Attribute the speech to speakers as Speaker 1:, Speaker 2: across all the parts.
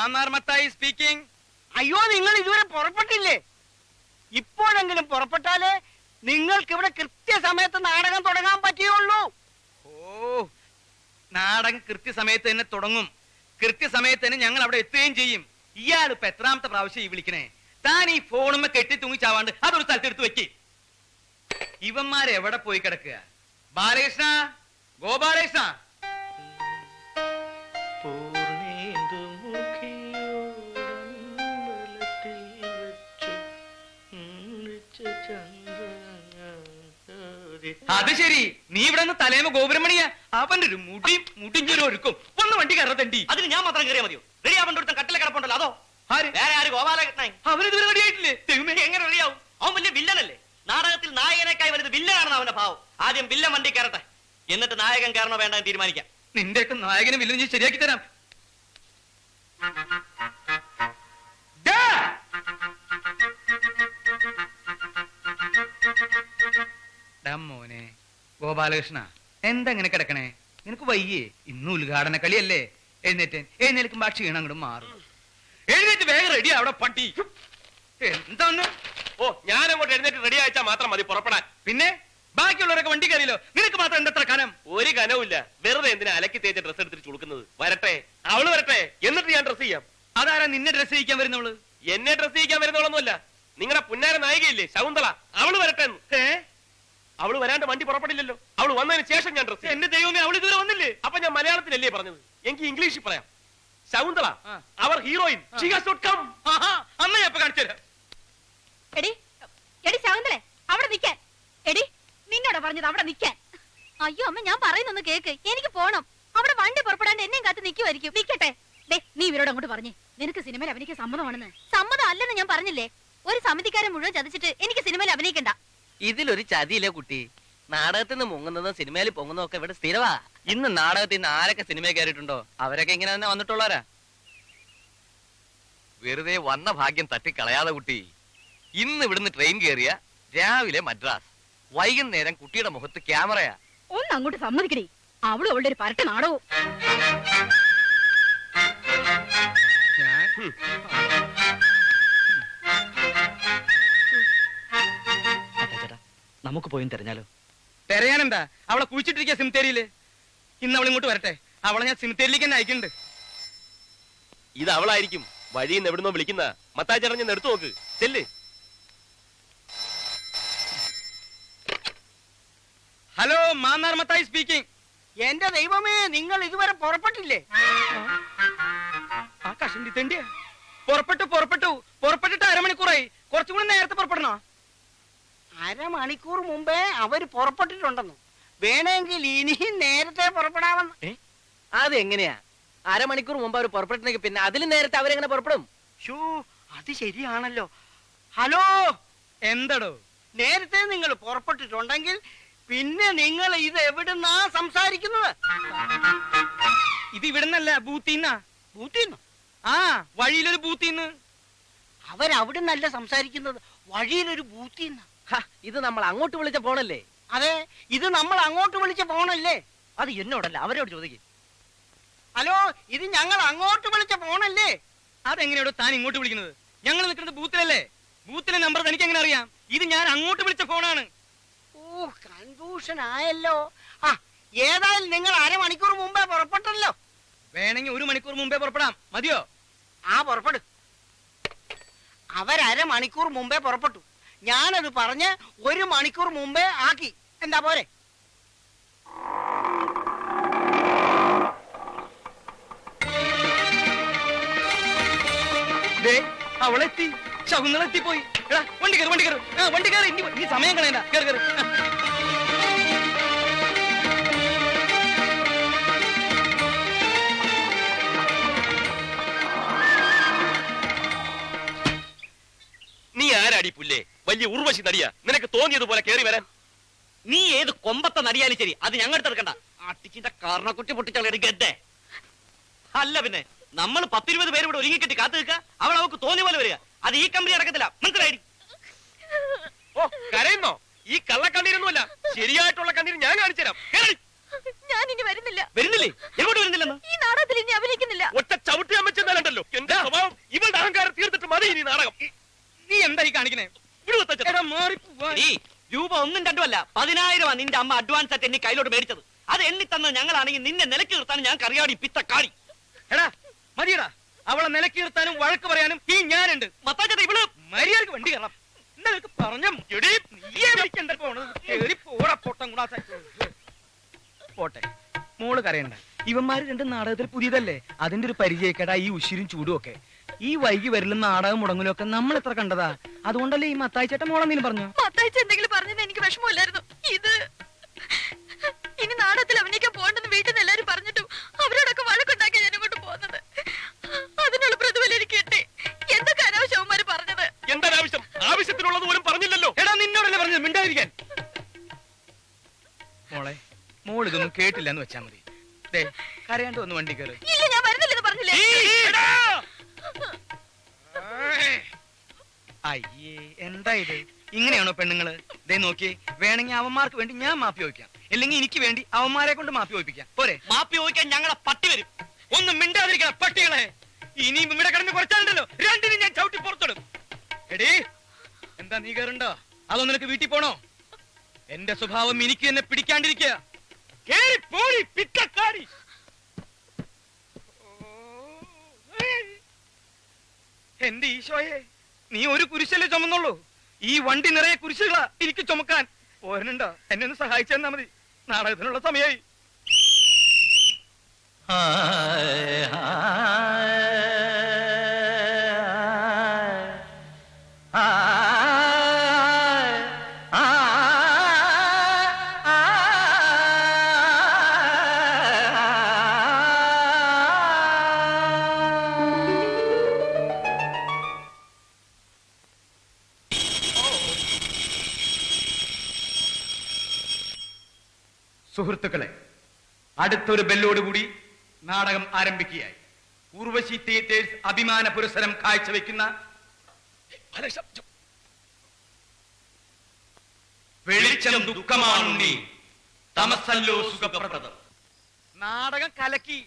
Speaker 1: Mannar Mathai speaking.
Speaker 2: അയ്യോ, നിങ്ങൾ ഇതുവരെ പുറപ്പെട്ടില്ലേ? ഇപ്പോഴെങ്കിലും പുറപ്പെട്ടാലേ നിങ്ങൾക്ക് ഇവിടെ കൃത്യസമയത്ത് നാടകം തുടങ്ങാൻ പറ്റുകയുള്ളൂ.
Speaker 1: ഓ, നാടകം കൃത്യസമയത്ത് തന്നെ തുടങ്ങും. കൃത്യസമയത്ത് തന്നെ ഞങ്ങൾ അവിടെ എത്തുകയും ചെയ്യും. ഇയാൾ ഇപ്പൊ എത്രാമത്തെ പ്രാവശ്യം ഈ വിളിക്കണേ? താൻ ഈ ഫോണുമ്മ കെട്ടി തൂങ്ങിച്ചാവാണ്ട് അതൊരു സ്ഥലത്തെടുത്ത് വെക്ക്. ഇവന്മാരെ എവിടെ പോയി കിടക്കുക? ബാലകൃഷ്ണ, ഗോപാലകൃഷ്ണ. അത് ശരി, നീ ഇവിടെ നിന്ന് തലേമ ഗോപുരമണിയാ. അവന്റെ ഒരു മുടിഞ്ഞൊരു ഒരുക്കും. ഒന്ന് വണ്ടി കയറത്തണ്ടി.
Speaker 3: അതിന് ഞാൻ മാത്രം കയറിയാൽ മതിയോ? റെഡി ആവണ്ട ഒരുത്തൻ കട്ടിലെ കിടപ്പുണ്ടല്ലോ, അതോ? വേറെ ആര്? ഗോപാലകൃഷ്ണൻ.
Speaker 1: അവനിതുവരെ റെഡിയായിട്ടില്ലേ?
Speaker 3: എങ്ങനെ റെഡിയാവും? അവൻ വലിയ വില്ലനല്ലേ? നാടകത്തിൽ നായകനേക്കായി വരുന്നത് വില്ലനാണെന്ന് അവന്റെ ഭാവം. ആദ്യം വില്ലൻ വണ്ടി കയറട്ടെ, എന്നിട്ട് നായകൻ കയറണോ വേണ്ട തീരുമാനിക്കാം.
Speaker 1: നിന്റെയൊക്കെ നായകനെ വില്ലൻ ശരിയാക്കി തരാം. മോനെ ഗോപാലകൃഷ്ണ, എന്താ ഇങ്ങനെ കിടക്കണേ? നിനക്ക് വയ്യേ? ഇന്ന് ഉദ്ഘാടന കളിയല്ലേ? എഴുന്നേൽക്കുമ്പോ ആ ക്ഷീണം അങ്ങോട്ട് മാറും. എഴുന്നേറ്റ് വേഗം റെഡി അവിടെ പട്ടി. എന്താന്ന്?
Speaker 4: ഓ, ഞാൻ അങ്ങോട്ട് എഴുന്നേറ്റ് റെഡി അയച്ചാൽ മാത്രം മതി പുറപ്പെടാൻ.
Speaker 1: പിന്നെ ബാക്കിയുള്ളവരൊക്കെ വണ്ടി കയറിയല്ലോ, നിനക്ക് മാത്രം എന്തത്ര കനം?
Speaker 4: ഒരു കനവുമില്ല. വെറുതെ എന്തിനാ അലക്കി തേച്ച ഡ്രസ് എടുത്തിട്ട് ചുളുക്കുന്നത്? വരട്ടെ, അവള് വരട്ടെ, എന്നിട്ട് ഞാൻ ഡ്രസ് ചെയ്യാം.
Speaker 1: അതാരാ നിന്നെ ഡ്രസ് ചെയ്യിക്കാൻ വരുന്നവള്?
Speaker 4: എന്നെ ഡ്രസ് ചെയ്യിക്കാൻ വരുന്നവളൊന്നുമല്ല, നിങ്ങളുടെ പുന്നാര നായികയില്ലേ ശകുന്തള, അവള് വരട്ടെ. അവള് വരാണ്ട് വണ്ടി പുറപ്പെടില്ലല്ലോ. അവള് വന്നതിന് ശേഷം ഞാൻ ഡ്രസ്.
Speaker 1: എന്റെ ദൈവമേ, അവള് ഇതുവരെ വന്നില്ലേ?
Speaker 4: അപ്പൊ ഞാൻ മലയാളത്തിലല്ലേ പറഞ്ഞത്? എനിക്ക് ഇംഗ്ലീഷിൽ പറയാം. ശകുന്തള, അവർ ഹീറോയിൻ,
Speaker 1: അമ്മ ഞാൻ കാണിച്ചു തരാം.
Speaker 5: എടി എടി ശകുന്തളെ, അവിടെ നിൽക്കാൻ. എടി, നിന്നോട് പറഞ്ഞത് അവിടെ നിൽക്കാൻ. അയ്യോ അമ്മ, ഞാൻ പറയുന്നൊന്ന് കേക്ക്. എനിക്ക് പോണം. അവിടെ വണ്ടി പുറപ്പെടാണ്ട് എന്നെയും കാത്ത് നിൽക്കുമായിരിക്കും. നിൽക്കട്ടെ. ദേ, നീ ഇവരോട് അങ്ങോട്ട് പറഞ്ഞേ നിനക്ക് സിനിമയിൽ അഭിനയിക്കാൻ സമ്മതമാണെന്ന്. സമ്മതം അല്ലെന്ന് ഞാൻ പറഞ്ഞില്ലേ? ഒരു സമിതിക്കാരെ മുഴുവൻ ചതിച്ചിട്ട് എനിക്ക് സിനിമയിൽ അഭിനയിക്കണ്ട.
Speaker 3: ഇതിലൊരു ചതിയില്ലേ കുട്ടി? നാടകത്തിൽ നിന്ന് മുങ്ങുന്നതും സിനിമയിൽ പൊങ്ങുന്നതും ഒക്കെ ഇവിടെ സ്ഥിരവാ. ഇന്ന് നാടകത്തിൽ നിന്ന് ആരൊക്കെ സിനിമയിൽ കയറിയിട്ടുണ്ടോ അവരൊക്കെ ഇങ്ങനെ തന്നെ വന്നിട്ടുള്ളവരാ.
Speaker 6: വെറുതെ വന്ന ഭാഗ്യം തട്ടിക്കളയാതെ കുട്ടി. ഇന്ന് ഇവിടുന്ന് ട്രെയിൻ കയറിയ രാവിലെ മദ്രാസ്, വൈകുന്നേരം കുട്ടിയുടെ മുഖത്ത് ക്യാമറയാ.
Speaker 5: ഒന്ന് അങ്ങോട്ട് സമ്മതിക്കടി. അവളും അവളുടെ ഒരു പരട്ട നാടകവും.
Speaker 3: നമുക്ക് പോയി തെരഞ്ഞാലോ?
Speaker 1: തെരയാനെന്താ? അവളെ കുഴിച്ചിട്ടിരിക്കുക സിമിത്തേരിയില്. ഇന്ന് അവൾ ഇങ്ങോട്ട് വരട്ടെ, അവളെ ഞാൻ സിമിത്തേരിയിലേക്ക് തന്നെ അയക്കുന്നുണ്ട്.
Speaker 4: ഇത് അവളായിരിക്കും. വഴിയിൽ നിന്ന് എവിടുന്നോ വിളിക്കുന്ന. മത്തായി ചേട്ടൻ ഞാൻ എടുത്തു നോക്ക്, ചെല്ല്.
Speaker 1: Hello, Mannar Mathai speaking.
Speaker 2: എന്റെ ദൈവമേ, നിങ്ങൾ ഇതുവരെ പുറപ്പെട്ടില്ലേ?
Speaker 1: ആ കഷണ്ടി തെണ്ടിയാ. പുറപ്പെട്ടിട്ട് അരമണിക്കൂറായി. കുറച്ചും കൂടി നേരത്തെ പുറപ്പെടണോ?
Speaker 2: അരമണിക്കൂർ മുമ്പേ അവര് പുറപ്പെട്ടിട്ടുണ്ടെന്നു. വേണമെങ്കിൽ ഇനിയും നേരത്തെ പുറപ്പെടാമെന്ന്.
Speaker 3: അതെങ്ങനെയാ? അരമണിക്കൂർ മുമ്പ് അവർ പുറപ്പെട്ടെങ്കിൽ പിന്നെ അതിലും നേരത്തെ അവരെങ്ങനെ പുറപ്പെടും?
Speaker 2: ഷോ, അത് ശരിയാണല്ലോ. ഹലോ,
Speaker 1: എന്തടോ?
Speaker 2: നേരത്തെ നിങ്ങൾ പുറപ്പെട്ടിട്ടുണ്ടെങ്കിൽ പിന്നെ നിങ്ങൾ ഇത് എവിടുന്നാ സംസാരിക്കുന്നത്?
Speaker 1: ഇത് ഇവിടുന്നല്ല, ബൂത്തിന്നാ.
Speaker 2: ബൂത്തിന്നോ?
Speaker 1: ആ, വഴിയിലൊരു ബൂത്തിന്ന്.
Speaker 2: അവരവിടുന്നല്ല സംസാരിക്കുന്നത്, വഴിയിലൊരു ബൂത്തിന്ന.
Speaker 3: ഇത് നമ്മൾ അങ്ങോട്ട് വിളിച്ച ഫോണല്ലേ?
Speaker 2: അതെ, ഇത് നമ്മൾ അങ്ങോട്ട് വിളിച്ച ഫോണല്ലേ?
Speaker 3: അത് എന്നോടല്ല, അവരോട് ചോദിക്കും.
Speaker 2: ഹലോ, ഇത് ഞങ്ങൾ അങ്ങോട്ട് വിളിച്ച ഫോണല്ലേ?
Speaker 1: അതെങ്ങനെയാണോ താൻ ഇങ്ങോട്ട് വിളിക്കുന്നത്? ഞങ്ങൾ നിൽക്കുന്നത് ബൂത്തിലല്ലേ. ബൂത്തിലെ നമ്പർ തനിക്ക് എങ്ങനെ അറിയാം? ഇത് ഞാൻ അങ്ങോട്ട് വിളിച്ച ഫോണാണ്.
Speaker 2: ഓ, കൺഫ്യൂഷൻ ആയല്ലോ. ആ, ഏതായാലും നിങ്ങൾ അരമണിക്കൂർ മുമ്പേ പുറപ്പെട്ടല്ലോ.
Speaker 1: വേണമെങ്കിൽ 1 മണിക്കൂർ മുമ്പേ പുറപ്പെടാം. മതിയോ?
Speaker 2: ആ, പുറപ്പെടും. അവരമണിക്കൂർ മുമ്പേ പുറപ്പെട്ടു. ഞാനത് പറഞ്ഞ് 1 മണിക്കൂർ മുമ്പേ ആക്കി. എന്താ പോരെ?
Speaker 1: അവളെത്തി, ശകുന്തളെത്തിപ്പോയി. എടാ, വണ്ടി കയറി. ഇനി സമയം കളയണ്ട. കേറ്.
Speaker 4: നീ ആരാടി പുല്ലേ? വലിയ ഉർവശി നടിയാ. നിനക്ക് തോന്നിയതുപോലെ കേറി വരാൻ.
Speaker 3: നീ ഏത് കൊമ്പത്തെ നടിയാലും ശരി, അത് ഞങ്ങളുടെ എടുക്കണ്ട. അട്ടിച്ചിന്റെ കാരണക്കുട്ടി പൊട്ടിച്ചളി ഗദ്ദേ. അല്ല പിന്നെ നമ്മൾ 10-20 പേര് ഇവിടെ ഒരുങ്ങിക്കെട്ടി കാത്തു നിൽക്കുക. അവൾ അവൾക്ക് തോന്നിയ പോലെ വരിക. അത് ഈ കമ്പനി നടക്കത്തില്ല, മനസ്സിലായി?
Speaker 4: ഓ, കരയുന്നോ? ഈ കള്ളക്കണ്ണീരൊന്നുമല്ല, ശരിയായിട്ടുള്ള കണ്ണീര് ഞാൻ കാണിച്ചു തരാം.
Speaker 5: ഞാൻ ഇനി വരുന്നില്ല.
Speaker 3: വരുന്നില്ലേ? എങ്ങോട്ട് വരുന്നില്ലെന്ന്?
Speaker 5: ഈ നാടകത്തിൽ ഇനി അഭിനയിക്കുന്നില്ല.
Speaker 4: ഒറ്റ ചവിട്ടി അമ്മച്ചെന്നാലുണ്ടല്ലോ എന്റെ സ്വഭാവം. ഇവളുടെ അഹങ്കാരം തീർത്തിട്ട് മതി ഇനി നാടകം.
Speaker 1: നീ എന്താ ഈ കാണിക്കണേ?
Speaker 4: ഇവിടെ വത്തച്ഛാ.
Speaker 1: എടാ മാറിപ്പോവാ.
Speaker 3: ഈ രൂപ 1ഉം 2ഉം അല്ല, 10,000 നിന്റെ അമ്മ അഡ്വാൻസ് ആയിട്ട് എന്നെ കയ്യിലോട്ട് മേടിച്ചത്. അത് എണ്ണി തന്നത് ഞങ്ങളാണെങ്കിൽ നിന്നെ നിലക്ക് നിർത്താൻ ഞാൻ കറിയാടി പിത്തക്കാടി.
Speaker 1: എടാ മതിയടാ, അവളെ നിലക്ക് നിർത്താനും വഴക്ക് പറയാനും ഈ ഞാനുണ്ട്.
Speaker 3: മത്താച്ചേട്ടാ ഇവള്
Speaker 1: മര്യാദക്ക് വണ്ടി കയറാം. എന്താ നിനക്ക് പറഞ്ഞ നീയേ വിളിക്കണ്ട പോണത്. കേറി പോടാ പൊട്ടം കൂടാ. പോട്ടെ, മോള് കരയണ്ട. ഇവന്മാര് രണ്ട് നാടകത്തിൽ പുതിയതല്ലേ, അതിന്റെ ഒരു പരിചയക്കേടാ ഈ ഉശിരും ചൂടും ഒക്കെ. ഈ വൈകി വരലും നാടകം മുടങ്ങലും ഒക്കെ നമ്മൾ എത്ര കണ്ടതാ. അതുകൊണ്ടല്ലേ ഈ മത്തായി ചേട്ടൻ മോളെന്തെങ്കിലും പറഞ്ഞു?
Speaker 5: മത്തായിച്ച എന്തെങ്കിലും പറഞ്ഞത് എനിക്ക് വിഷമമില്ലായിരുന്നു. ഇത് ഇനി നാടകത്തിൽ അഭിനയിക്കാൻ പോകണ്ടെന്ന് വീട്ടിൽ നിന്ന് എല്ലാരും പറഞ്ഞിട്ടും അവരോടൊക്കെ വഴക്കുണ്ടാക്കി ഞാൻ ഇങ്ങോട്ട് പോകുന്നത്. അതിനുള്ള പ്രതിഫലം എനിക്ക് കിട്ടി. എന്തൊക്കെ അനാവശ്യവന്മാര് പറഞ്ഞത്.
Speaker 4: എന്താണ് ആവശ്യം? ആവശ്യത്തിനുള്ളത് പോലും പറഞ്ഞില്ലല്ലോ.
Speaker 1: എടാ നിന്നോടല്ലേ പറഞ്ഞത് മിണ്ടാതിരിക്കാൻ. മോളെ, മോൾ ഇതൊന്നും കേട്ടില്ല എന്ന് വെച്ചാ മതി. ദേ കരയാണ്ട് ഒന്ന് വണ്ടി കയറി.
Speaker 5: ഇല്ല, ഞാൻ വരുന്നില്ലെന്ന് പറഞ്ഞില്ലേ.
Speaker 1: അയ്യേ, എന്താ ഇത്? ഇങ്ങനെയാണോ പെണ്ണുങ്ങള്? ദേ നോക്കിയേ, വേണമെങ്കിൽ അവന്മാർക്ക് വേണ്ടി ഞാൻ മാപ്പി വയ്ക്കാം, അല്ലെങ്കിൽ എനിക്ക് വേണ്ടി അവന്മാരെ കൊണ്ട് മാപ്പി വയ്പ്പിക്കാം. പോരെ?
Speaker 3: മാപ്പി ചോദിക്കാൻ ഞങ്ങളെ പട്ടി വരും.
Speaker 1: ഒന്നും മിണ്ടാതിരിക്കണം പട്ടികളെ. ഇനിയും ഇവിടെ കിടന്ന് കുറച്ചാലുണ്ടല്ലോ രണ്ടിനും ഞാൻ ചവിട്ടി പുറത്തിടും. എടീ, എന്താ നീ കയറുണ്ടോ? അതോ നിനക്ക് വീട്ടിൽ പോണോ? എന്റെ സ്വഭാവം എനിക്ക് തന്നെ പിടിക്കാണ്ടിരിക്കുക. കേറി പോടി പിറ്റക്കാടി. എന്റെ ഈശോയെ, നീ ഒരു കുരിശല്ലേ ചുമന്നുള്ളൂ? ഈ വണ്ടി നിറയെ കുരിശുകളാ എനിക്ക് ചുമക്കാൻ. പോരനുണ്ടോ? എന്നെ ഒന്ന് സഹായിച്ചെന്നാ മതി. നാടകത്തിനുള്ള സമയായി. സുഹൃത്തുക്കളെ, അടുത്തൊരു ബെല്ലോടുകൂടി നാടകം ആരംഭിക്കുകയായി. ഉർവശി തിയേറ്റേഴ്സ് അഭിമാന പുരസ്സരം കാഴ്ചവെക്കുന്ന വെളിച്ചം ദുഃഖമാണുണ്ണി, തമസല്ലോ സുഖപ്രദം. നാടകം കലക്കി.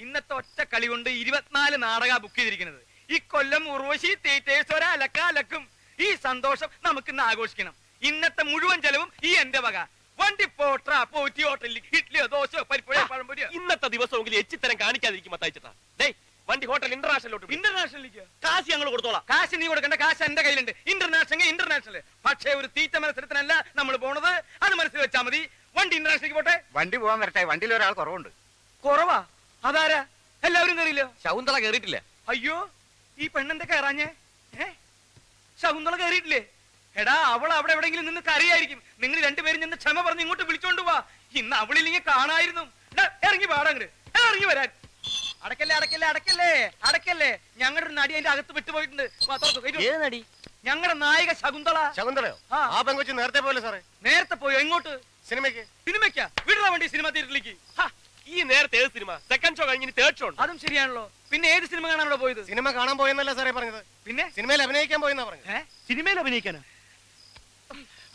Speaker 1: ഇന്നത്തെ ഒറ്റ കളി കൊണ്ട് 24 നാടക ബുക്ക് ചെയ്തിരിക്കുന്നത്. ഇക്കൊല്ലം ഉർവശി തിയേറ്റേഴ്സ് ഒരലക്കും. ഈ സന്തോഷം നമുക്ക് ഇന്ന് ആഘോഷിക്കണം. ഇന്നത്തെ മുഴുവൻ ചെലവും ഈ എന്റെ വക. വണ്ടി പോട്രാ, പോറ്റി ഹോട്ടലിൽ ഇഡ്ഡലിയോ ദോശയോ പരിപ്പുഴയോ പഴംപൊരിയോ.
Speaker 4: ഇന്നത്തെ ദിവസമെങ്കിലും എച്ചിത്തരം കാണിക്കാതിരിക്കും മത്തായിച്ചേട്ടാ. ഡേ വണ്ടി ഹോട്ടൽ ഇന്റർനാഷണലോട്ട്.
Speaker 1: ഇന്റർനാഷണലിലേക്ക്
Speaker 3: കാശ് ഞങ്ങൾ കൊടുത്തോളാം.
Speaker 1: കാശ് നീ കൊടുക്കേണ്ട. കാശ് എന്റെ കയ്യിലുണ്ട്. ഇന്റർനാഷണൽ. പക്ഷേ ഒരു തീറ്റ മത്സരത്തിനല്ല നമ്മൾ പോണത്. അത് മനസ്സിൽ വെച്ചാ മതി. വണ്ടി ഇന്റർനാഷണലിലേക്ക് പോട്ടെ.
Speaker 2: വണ്ടി പോകാൻ വരട്ടെ. വണ്ടിയിൽ ഒരാൾ കുറവുണ്ട്.
Speaker 1: കുറവാ? അതാരാ? എല്ലാവരും കയറിയില്ലോ?
Speaker 6: ശകുന്തള കേറിയിട്ടില്ല.
Speaker 1: അയ്യോ, ഈ പെണ്ണെന്താ കയറാഞ്ഞേ? ശകുന്തള കയറിയിട്ടില്ലേ? എടാ, അവൾ അവിടെ എവിടെയെങ്കിലും നിന്ന് കരയായിരിക്കും. നിങ്ങൾ രണ്ടുപേരും നിന്ന് ക്ഷമ പറഞ്ഞ് ഇങ്ങോട്ട് വിളിച്ചോണ്ട് പോവാ. ഇന്ന് അവളില്ലെങ്കിൽ കാണായിരുന്നു. ഇറങ്ങി പാടങ്ങട്, ഇറങ്ങി വരാൻ. അടക്കല്ലേ. ഞങ്ങളുടെ ഒരു നടി അതിന്റെ അകത്ത് വിട്ടുപോയിട്ടുണ്ട്. ഞങ്ങളുടെ നായിക ശകുന്തള.
Speaker 4: ശകുന്തളയോ? ആ പെങ്കൊച്ച് നേരത്തെ പോലെ സാറേ.
Speaker 1: നേരത്തെ പോയോ? എങ്ങോട്ട്? സിനിമയ്ക്കാ? വിടുന്ന വണ്ടി സിനിമ തിയേറ്ററിലേക്ക്.
Speaker 4: ഈ നേരത്തെ ഏത് സിനിമ? സെക്കൻഡ് ഷോ കഴിഞ്ഞ് തേർഡ് ഷോ ഉണ്ട്.
Speaker 1: അതും ശരിയാണല്ലോ. പിന്നെ ഏത് സിനിമ കാണാനോ പോയത്?
Speaker 4: സിനിമ കാണാൻ പോയെന്നല്ല സാറേ പറഞ്ഞത്.
Speaker 1: പിന്നെ
Speaker 4: സിനിമയിൽ അഭിനയിക്കാൻ പോയെന്നാ പറഞ്ഞത്.
Speaker 1: സിനിമയിൽ അഭിനയിക്കാനാ?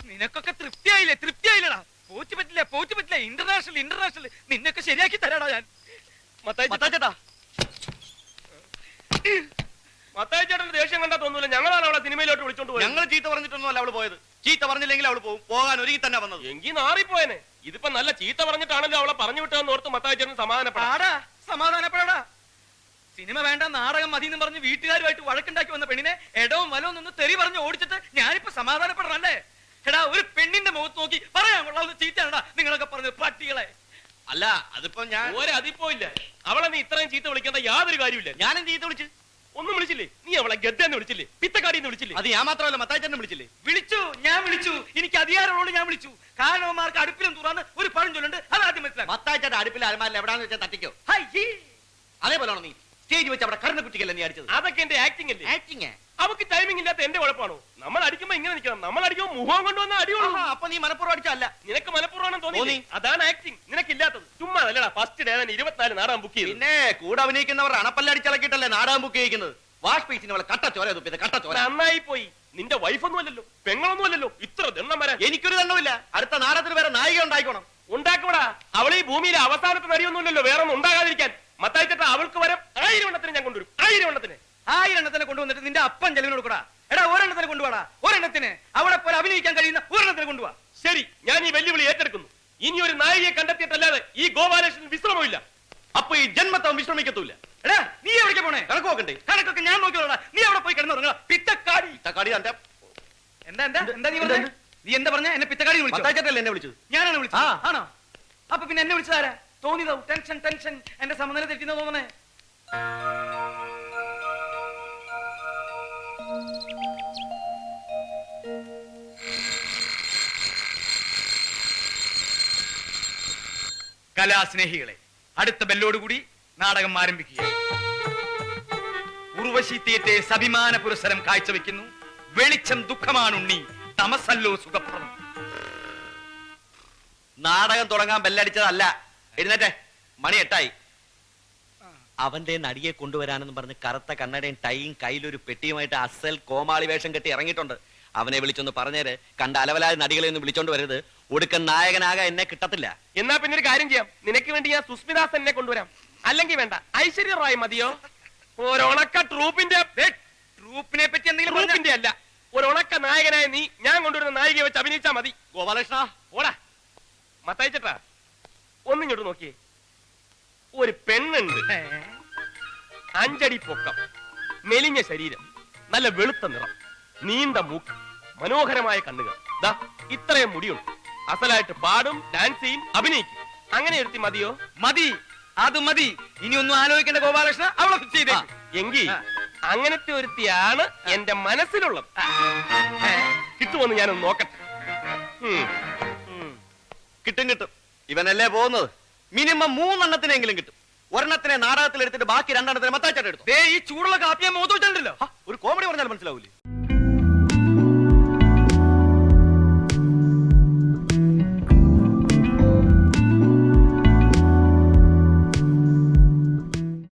Speaker 1: നിനക്കൊക്കെ തൃപ്തിയായില്ലടാ. പോച്ചു പറ്റില്ല. ഇന്റർനാഷണൽ നിന്നൊക്കെ ശരിയാക്കി തരാടാ ഞാൻ.
Speaker 3: മത്താച്ചേട്ടാ,
Speaker 4: മത്തായിച്ചേട്ടന്റെ ദേഷ്യം കണ്ടാ തോന്നൂല. ഞങ്ങളാണ് അവളെ സിനിമയിലോട്ട് വിളിച്ചോണ്ട് പോയത്.
Speaker 3: ഞങ്ങൾ ചീത്ത പറഞ്ഞിട്ടൊന്നുമല്ല അവള് പോയത്. ചീത്ത പറഞ്ഞില്ലെങ്കിൽ അവള് പോകും. പോകാൻ ഒരുങ്ങി തന്നെ വന്നത്.
Speaker 4: എങ്കിൽ നാറിപ്പോയനെ. ഇതിപ്പോ നല്ല ചീത്ത പറഞ്ഞിട്ടാണല്ലോ അവളെ പറഞ്ഞു വിട്ടതെന്ന് ഓർത്ത് മത്തായിച്ചേട്ടൻ
Speaker 1: സമാധാനപ്പെടാടാ. സിനിമ വേണ്ട, നാടകം മതി എന്ന് പറഞ്ഞ് വീട്ടുകാരുമായിട്ട് വഴക്കുണ്ടാക്കി വന്ന പെണ്ണിനെ എടവും വലവും നിന്ന് തെറി പറഞ്ഞ് ഓടിച്ചിട്ട് ഞാനിപ്പോ സമാധാനപ്പെടണല്ലേ? എടാ, ഒരു പെണ്ണിന്റെ മുഖത്ത് നോക്കി പറയാൻ കൊള്ളാവുന്ന ചീത്തയാണടാ നിങ്ങളൊക്കെ പറഞ്ഞത് പട്ടികളെ.
Speaker 3: അല്ല, അതിപ്പോ ഞാൻ
Speaker 4: അതിപ്പോ ഇല്ല. അവളെ നീ ഇത്രയും ചീത്ത വിളിക്കേണ്ട യാതൊരു കാര്യമില്ല.
Speaker 3: ഞാനും ചീത്ത വിളിച്ചു.
Speaker 4: ഒന്നും വിളിച്ചില്ലേ? നീ അവളെ ഗദ്ദെന്ന് വിളിച്ചില്ലേ? പിത്തക്കാടിന്ന് വിളിച്ചില്ലേ?
Speaker 3: അത് ഞാൻ മാത്രമല്ല, മത്തായിച്ചേട്ടനെ വിളിച്ചില്ലേ?
Speaker 1: ഞാൻ വിളിച്ചു. എനിക്ക് അധികാരമുള്ളൂ. ഞാൻ വിളിച്ചു. കാരണവന്മാർക്ക് അടുപ്പിലും തുറന്ന് ഒരു പഴം ചൊല്ലുണ്ട്. അത് ആദ്യം മനസ്സിലാക്കും.
Speaker 3: മത്തായിച്ചേട്ടൻ അടുപ്പിൽ അലമാരിൽ എവിടാന്ന് വെച്ചാൽ തട്ടിക്കോ. അതേപോലെയാണോ നീ സ്റ്റേജ് വെച്ച് അവിടെ കറണ്ട് കുട്ടിക്കല്ലേ നീ അടിച്ചത്?
Speaker 4: അതൊക്കെ എന്റെ ആക്ടിംഗ് അല്ലേ?
Speaker 3: ആക്ടിങ്.
Speaker 4: അവക്ക് ടൈമിംഗ് ഇല്ലാത്ത എന്റെ കുഴപ്പമാണോ? നമ്മൾ അടിക്കുമ്പോ ഇങ്ങനെ നിൽക്കണം. നമ്മൾ അടിക്കുമ്പോ മുഖം കൊണ്ടുവന്ന അടിയുള്ളൂ.
Speaker 3: അപ്പൊ നീ മനപ്പൂർവ്വം അടിച്ചല്ല.
Speaker 4: നിനക്ക് മനപ്പൂർവ്വം തോന്നി. അതാണ് ആക്ടിംഗ്. നിനക്കില്ലാത്തത്. ചുമ്മാ അല്ലടാ. ഫസ്റ്റ് ഡേ തന്നെ 24 നാടകം ബുക്ക് ചെയ്തു.
Speaker 3: പിന്നെ കൂടെ അഭിനയിക്കുന്നവർ അണപ്പല്ലടിച്ചിളക്കിയിട്ടല്ലേ നാടകം ബുക്ക് ചെയ്യുന്നത്. വാഷ് പീസിന് അവളെ കട്ട ചോര തുപ്പിയത്. കട്ട ചോര.
Speaker 4: നന്നായി പോയി. നിന്റെ വൈഫൊന്നും അല്ലല്ലോ, പെങ്ങളൊന്നും അല്ലല്ലോ. ഇത്ര ദണ്ണം വരാൻ.
Speaker 3: എനിക്കൊരു ദണ്ണമില്ല. അടുത്ത നാടകത്തിന് വേറെ നായിക ഉണ്ടായിക്കോണം.
Speaker 4: ഉണ്ടാക്കൂടാ. അവളീ ഭൂമിയിലെ അവസാനത്തെ നടിയൊന്നുമില്ലല്ലോ വേറെ ഒന്നും ഉണ്ടാകാതിരിക്കാൻ. മത്തായിച്ചേട്ടാ അവൾക്ക് വരം 1000 എണ്ണത്തിന് ഞാൻ കൊണ്ടുവരും. 1000 എണ്ണത്തിന്.
Speaker 1: 1000 എണ്ണത്തിനെ കൊണ്ടുവന്നിട്ട് നിന്റെ അപ്പൻ ചെലവിന് കൊടുക്കടാ. എടാ ഒരെണ്ണത്തിന് കൊണ്ടുപോടാ. ഒരെണ്ണത്തിന് അവിടെ പോലെ അഭിനയിക്കാൻ കഴിയുന്ന ഒരെണ്ണത്തിന് കൊണ്ടുപോവാ.
Speaker 4: ശരി, ഞാൻ ഈ വെല്ലുവിളി ഏറ്റെടുക്കുന്നു. ഇനി ഒരു നായികയെ കണ്ടെത്തിയിട്ടല്ലാതെ ഈ ഗോപാലകൃഷ്ണൻ വിശ്രമമില്ല.
Speaker 3: അപ്പൊ ഈ ജന്മത്തവൻ വിശ്രമിക്കത്തൂല്ല.
Speaker 1: എടാ നീ എവിടേക്ക് പോണേ?
Speaker 3: കണക്ക് നോക്കണ്ടേ?
Speaker 1: കണക്കൊക്കെ ഞാൻ നോക്കിയോളാ. നീ അവിടെ പോയി കിടന്നുറങ്ങാ. പിത്തക്കാടി.
Speaker 3: തക്കാടി തന്റെ
Speaker 1: എന്താ എന്താ എന്താ നീ പറഞ്ഞേ? നീ എന്താ പറഞ്ഞ? എന്നെ പിത്തക്കാടി വിളിച്ചു.
Speaker 3: മത്തായിച്ചേട്ടല്ലേ എന്നെ വിളിച്ചത്?
Speaker 1: ഞാനാണ് വിളിച്ചത്.
Speaker 3: ആ.
Speaker 1: ആണോ? അപ്പൊ പിന്നെ എന്നെ വിളിച്ചതാരാ? തോന്നിയതാവും. Tension tension. എന്റെ സമനില തെറ്റിന്ന് തോന്നണേ. കലാസ്നേഹികളെ, അടുത്ത ബെല്ലോടുകൂടി നാടകം ആരംഭിക്കുക. ഉർവശി തിയേറ്റേഴ്സ് അഭിമാന പുരസ്സരം കാഴ്ചവെക്കുന്നു. വെളിച്ചം ദുഃഖമാണുണ്ണി, തമസല്ലോ സുഖപ്രദം.
Speaker 3: നാടകം തുടങ്ങാൻ ബെല്ലടിച്ചതല്ല. എഴുന്നേറ്റെ, മണി 8 അവന്റെ നടിയെ കൊണ്ടുവരാനെന്ന് പറഞ്ഞ് കറുത്ത കണ്ണടയും ടൈയും കയ്യിലൊരു പെട്ടിയുമായിട്ട് അസൽ കോമാളി വേഷം കെട്ടി ഇറങ്ങിയിട്ടുണ്ട്. അവനെ വിളിച്ചൊന്ന് പറഞ്ഞേര്. കണ്ട അലവലായ നടികളെ ഒന്നും വിളിച്ചോണ്ട് വരരുത്. ഒടുക്കൻ നായകനാകാൻ എന്നെ കിട്ടത്തില്ല.
Speaker 4: എന്നാ പിന്നെ ഒരു കാര്യം ചെയ്യാം. നിനക്ക് വേണ്ടി ഞാൻ സുസ്മിതാസനെ കൊണ്ടുവരാം. അല്ലെങ്കിൽ വേണ്ട, ഐശ്വര്യ റായ് മതിയോ? ഒരണക്ക ട്രൂപ്പിന്റെ
Speaker 1: ട്രൂപ്പിനെ പറ്റി എന്തെങ്കിലും പറഞ്ഞാ-
Speaker 4: ട്രൂപ്പിന്റെ അല്ല, ഒരണക്ക നായകനായ നീ ഞാൻ കൊണ്ടുവരുന്ന നായികയെ വെച്ച് അഭിനയിച്ചാ മതി.
Speaker 3: ഗോപാലകൃഷ്ണ,
Speaker 4: ഓടാ. മത്തായിച്ചേട്ടാ ഒന്നിങ്ങോട്ട് നോക്കിയേ. ഒരു പെണ്ണുണ്ട്, 5 അടി പൊക്കം, മെലിഞ്ഞ ശരീരം, നല്ല വെളുത്ത നിറം, നീണ്ട മൂക്ക്, മനോഹരമായ കണ്ണുകൾ, ദാ ഇത്രയും മുടിയുണ്ട്. അസലായിട്ട് പാടും, ഡാൻസ് ചെയ്യും, അഭിനയിക്കും. അങ്ങനെ എടുത്തി മതിയോ?
Speaker 1: മതി, അത് മതി. ഇനി ഒന്നും ആലോചിക്കേണ്ട ഗോപാലകൃഷ്ണ, അവളെ ഫിക്സ് ചെയ്തേക്ക്.
Speaker 4: എങ്കിൽ അങ്ങനത്തെ ഒരുത്തിയാണ് എന്റെ മനസ്സിലുള്ളത്. കിട്ടുമെന്ന് ഞാനൊന്ന് നോക്കട്ടെ.
Speaker 3: കിട്ടും കിട്ടും. ഇവനല്ലേ പോകുന്നത്. മിനിമം 3 എണ്ണത്തിനെങ്കിലും കിട്ടും. ഒരെണ്ണത്തിനെ നാടകത്തിൽ എടുത്തിട്ട് ബാക്കി 2 എണ്ണത്തിനെ മത്തായിച്ചേട്ടൻ എടുത്തു.
Speaker 1: ദേ ഈ ചൂടുള്ള കാപ്പിയെ മോത്തോട്ടുണ്ടല്ലോ.
Speaker 3: ഒരു കോമഡി പറഞ്ഞാൽ മനസ്സിലാവൂലേ?